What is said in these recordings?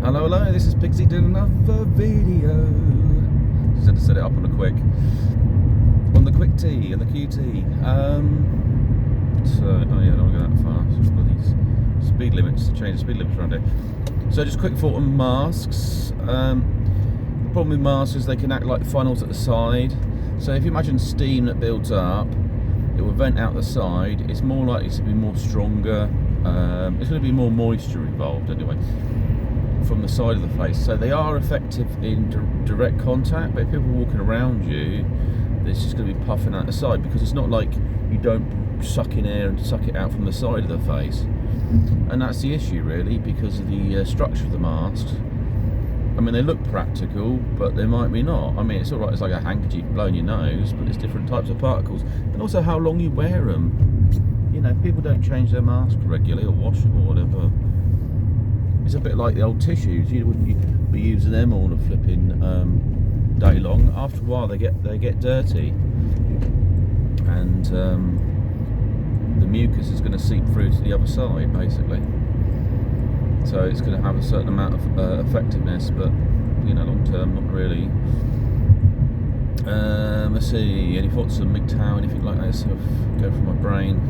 Hello, this is Pixie doing another video. Just had to set it up on the quick T and the QT. Oh yeah, don't go that fast. Bloody speed limits, change the speed limits around here. So just a quick thought on masks. The problem with masks is they can act like funnels at the side. So if you imagine steam that builds up, it will vent out the side. It's more likely to be more stronger. It's going to be more moisture involved anyway from the side of the face. So they are effective in direct contact, but if people are walking around you, it's just going to be puffing out the side, because it's not like you don't suck in air and suck it out from the side of the face. And that's the issue really, because of the structure of the masks. I mean, they look practical, but they might be not. I mean, it's alright, it's like a handkerchief blowing your nose, but it's different types of particles. And also how long you wear them. You know, people don't change their mask regularly or wash them or whatever. It's a bit like the old tissues. You wouldn't be using them all the flipping day long. After a while, they get dirty, and the mucus is going to seep through to the other side, basically. So it's going to have a certain amount of effectiveness, but you know, long term, not really. Let's see. Any thoughts on MGTOW? Anything like that? Sort of go through my brain.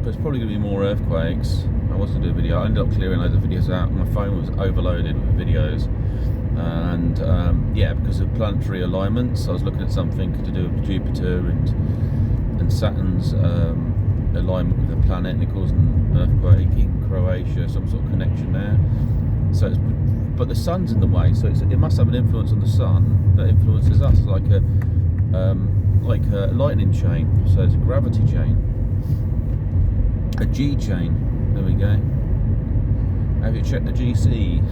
There's probably going to be more earthquakes. I was going to do a video. I ended up clearing loads of videos out. My phone was overloaded with videos, and yeah, because of planetary alignments, I was looking at something to do with Jupiter and Saturn's alignment with the planet, and it caused an earthquake in Croatia, some sort of connection there. So, but the sun's in the way, so it must have an influence on the sun that influences us, like a lightning chain. So it's a gravity chain. A G chain, there we go. Have you checked the GC?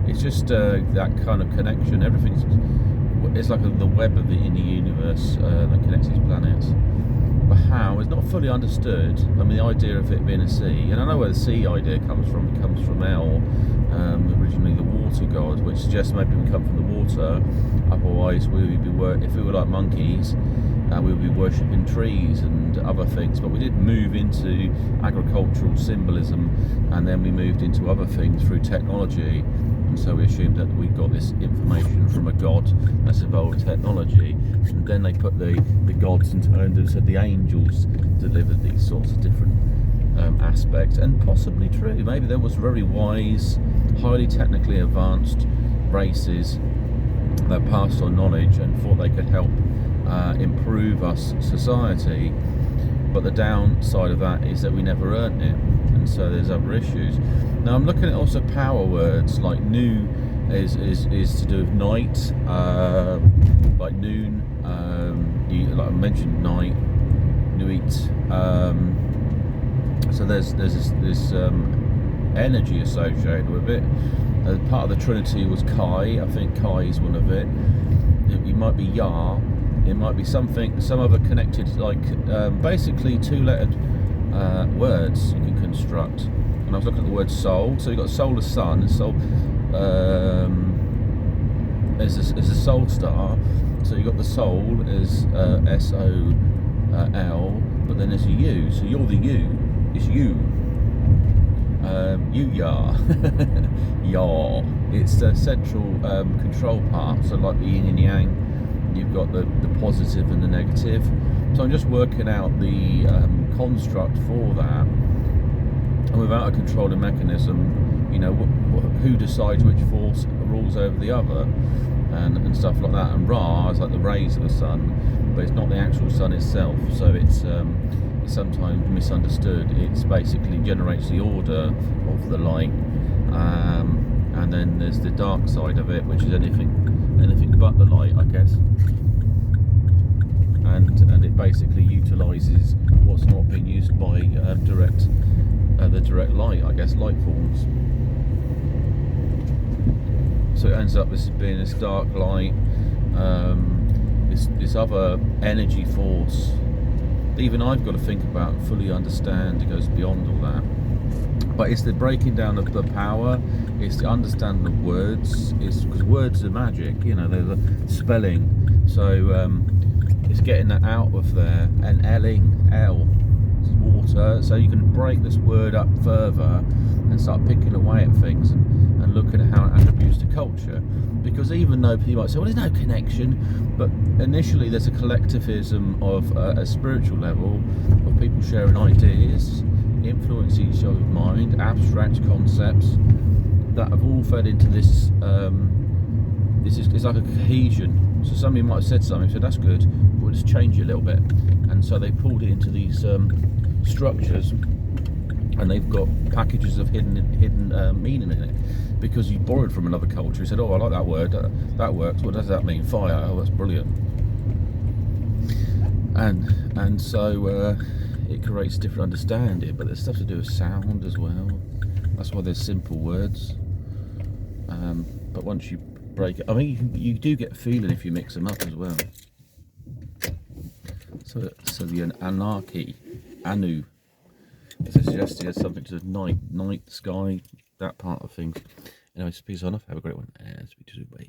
It's just that kind of connection. It's like the web in the universe that connects these planets. But how is not fully understood. I mean, the idea of it being a sea, and I know where the sea idea comes from. It comes from El, originally the water god, which suggests maybe we come from the water. Otherwise, if we were like monkeys, we would be worshipping trees and other things. But we did move into agricultural symbolism, and then we moved into other things through technology. And so we assumed that we got this information from a god that's evolved technology, and then they put the gods into, and said the angels delivered these sorts of different aspects. And possibly true, maybe there was very wise, highly technically advanced races that passed on knowledge and thought they could help improve us society. But the downside of that is that we never earned it, and so there's other issues. Now I'm looking at also power words, like new is to do with night, like noon, like I mentioned, night, nuit. So there's this energy associated with it. Part of the Trinity was Kai. I think Kai is one of it. It might be Yah. It might be some other connected, like basically two-lettered words you can construct. And I was looking at the word soul. So you've got soul as sun, and soul as a soul star. So you've got the soul as S-O-L, but then there's a U. So you're the U. It's you. Yah. Yah. It's the central control part. So like the yin and yang. You've got the positive and the negative. So I'm just working out the construct for that, and without a controlling mechanism, you know, who decides which force rules over the other, and stuff like that. And Ra is like the rays of the sun, but it's not the actual sun itself, so it's sometimes misunderstood. It's basically generates the order of the light, and then there's the dark side of it, which is anything but the light, I guess, and it basically utilises what's not being used by the direct light, I guess, light forms. So it ends up being this dark light, this other energy force that even I've got to think about and fully understand. It goes beyond all that. But it's the breaking down of the power, it's the understanding of words, it's because words are magic, you know, they're the spelling. So it's getting that out of there, and L, water, so you can break this word up further and start picking away at things and looking at how it attributes to culture. Because even though people might say, well, there's no connection, but initially there's a collectivism of a spiritual level of people sharing ideas, influencing each other's mind, abstract concepts that have all fed into this. It's like a cohesion. So somebody might have said something, said that's good, but we'll just change it a little bit, and so they pulled it into these structures, and they've got packages of hidden meaning in it, because you borrowed from another culture. You said, oh, I like that word, that works. What does that mean? Fire. Oh, that's brilliant. And so it creates different understanding, but there's stuff to do with sound as well. That's why there's simple words. But once you break it, I mean, you do get a feeling if you mix them up as well. So the anarchy, anu, is suggested as something to the night, sky, that part of things. Anyway, peace on off. Have a great one, and speak to you. Bye.